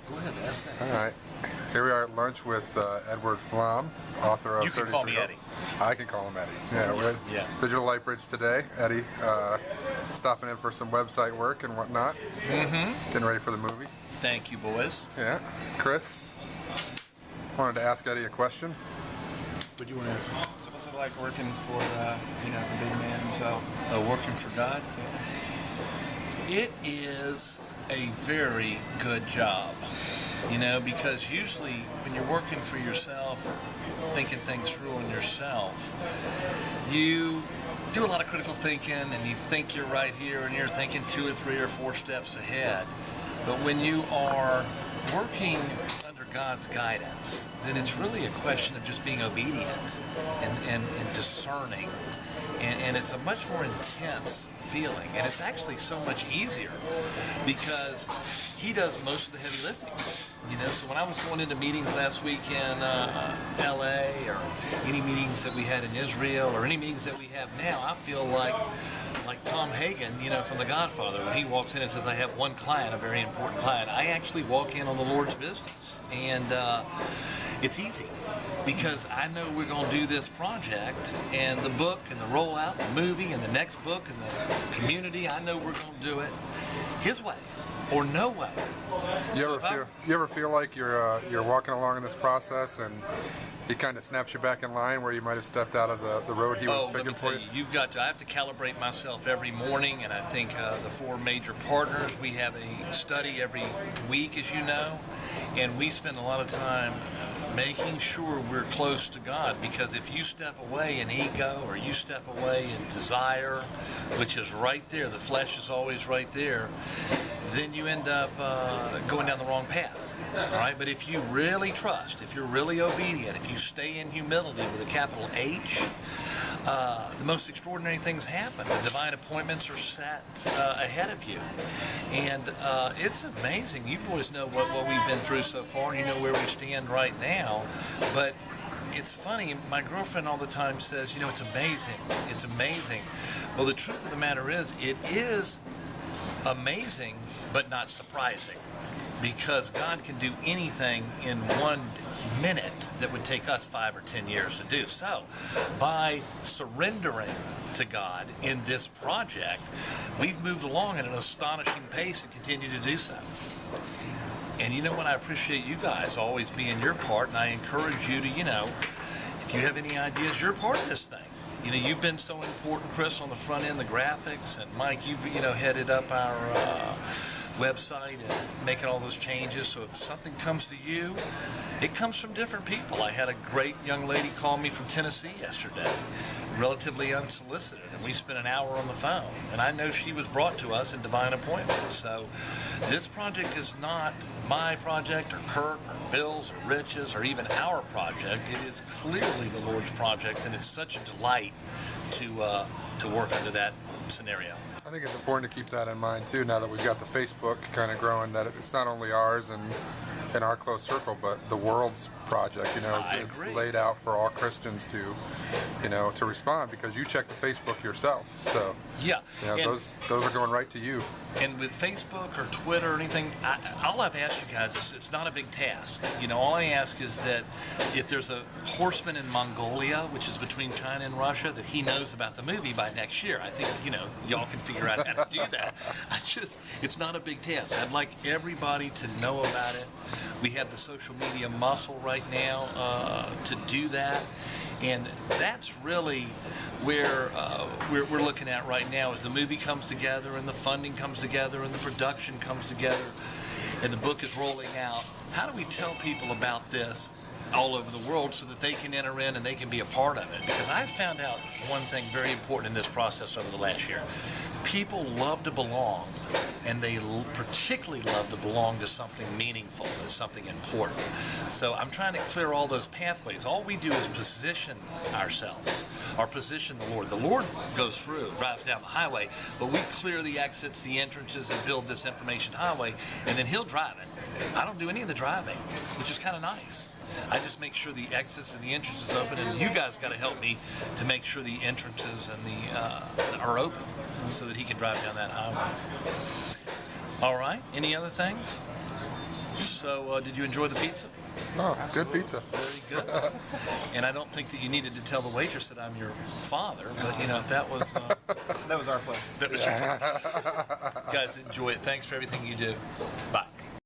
Go ahead, ask that. All right. Here we are at lunch with Edward Flom, author of You can call me Eddie. I can call him Eddie. Yeah, we're at Yeah. Digitallightbridge today. Eddie, stopping in for some website work and whatnot. Getting ready for the movie. Thank you, boys. Yeah. Chris, wanted to ask Eddie a question. What do you want to answer? So what's it like working for, the big man himself? Working for God? It is a very good job, because usually when you're working for yourself or thinking things through on yourself, you do a lot of critical thinking and you think you're right here and you're thinking 2 or 3 or 4 steps ahead. But when you are working under God's guidance, then it's really a question of just being obedient and discerning. And it's a much more intense feeling, and it's actually so much easier because he does most of the heavy lifting. So when I was going into meetings last week in LA, or any meetings that we had in Israel, or any meetings that we have now, I feel like Tom Hagen, from The Godfather, when he walks in and says, I have one client, a very important client. I actually walk in on the Lord's business, and it's easy because I know we're going to do this project, and the book and the rollout, the movie and the next book and the community, I know we're going to do it His way or no way. You ever feel like you're walking along in this process and he kind of snaps you back in line where you might have stepped out of the road he was picking for you? I have to calibrate myself every morning, and I think the 4 major partners, we have a study every week, as you know, and we spend a lot of time making sure we're close to God, because if you step away in ego or you step away in desire, which is right there, the flesh is always right there, then you end up going down the wrong path. All right, but if you really trust, if you're really obedient, if you stay in humility with a capital H, the most extraordinary things happen. The divine appointments are set ahead of you. And it's amazing. You boys know what we've been through so far, and you know where we stand right now. But it's funny, my girlfriend all the time says, it's amazing. It's amazing. Well, the truth of the matter is, it is amazing, but not surprising. Because God can do anything in 1 minute that would take us 5 or 10 years to do. So, by surrendering to God in this project, we've moved along at an astonishing pace and continue to do so. And I appreciate you guys always being your part, and I encourage you to, if you have any ideas, you're part of this thing. You've been so important, Chris, on the front end, the graphics, and Mike, you've, headed up our website and making all those changes. So if something comes to you, it comes from different people. I had a great young lady call me from Tennessee yesterday, relatively unsolicited, and we spent an hour on the phone, and I know she was brought to us in divine appointment. So this project is not my project or Kirk or Bill's or Rich's or even our project. It is clearly the Lord's project, and it's such a delight to work under that scenario. I think it's important to keep that in mind too, now that we've got the Facebook kind of growing, that it's not only ours and in our close circle, but the world's project. It's laid out for all Christians to respond, because you check the Facebook yourself. So yeah, those are going right to you. And with Facebook or Twitter or anything, all I've asked you guys is, it's not a big task. All I ask is that if there's a horseman in Mongolia, which is between China and Russia, that he knows about the movie by next year. I think, y'all can figure out how to do that. It's not a big task. I'd like everybody to know about it. We have the social media muscle right now to do that. And that's really where we're looking at right now, as the movie comes together and the funding comes together and the production comes together and the book is rolling out. How do we tell people about this all over the world so that they can enter in and they can be a part of it? Because I've found out one thing very important in this process over the last year. People love to belong, and they particularly love to belong to something meaningful, to something important. So I'm trying to clear all those pathways. All we do is position ourselves, or position the Lord. The Lord goes through, drives down the highway, but we clear the exits, the entrances, and build this information highway, and then He'll drive it. I don't do any of the driving, which is kind of nice. I just make sure the exits and the entrances open, and you guys got to help me to make sure the entrances and the are open, so that he can drive down that highway. All right. Any other things? So, did you enjoy the pizza? Oh, good pizza. Very good. And I don't think that you needed to tell the waitress that I'm your father, but you know, if that was That was our pleasure. that was your pleasure. Guys, enjoy it. Thanks for everything you do. Bye.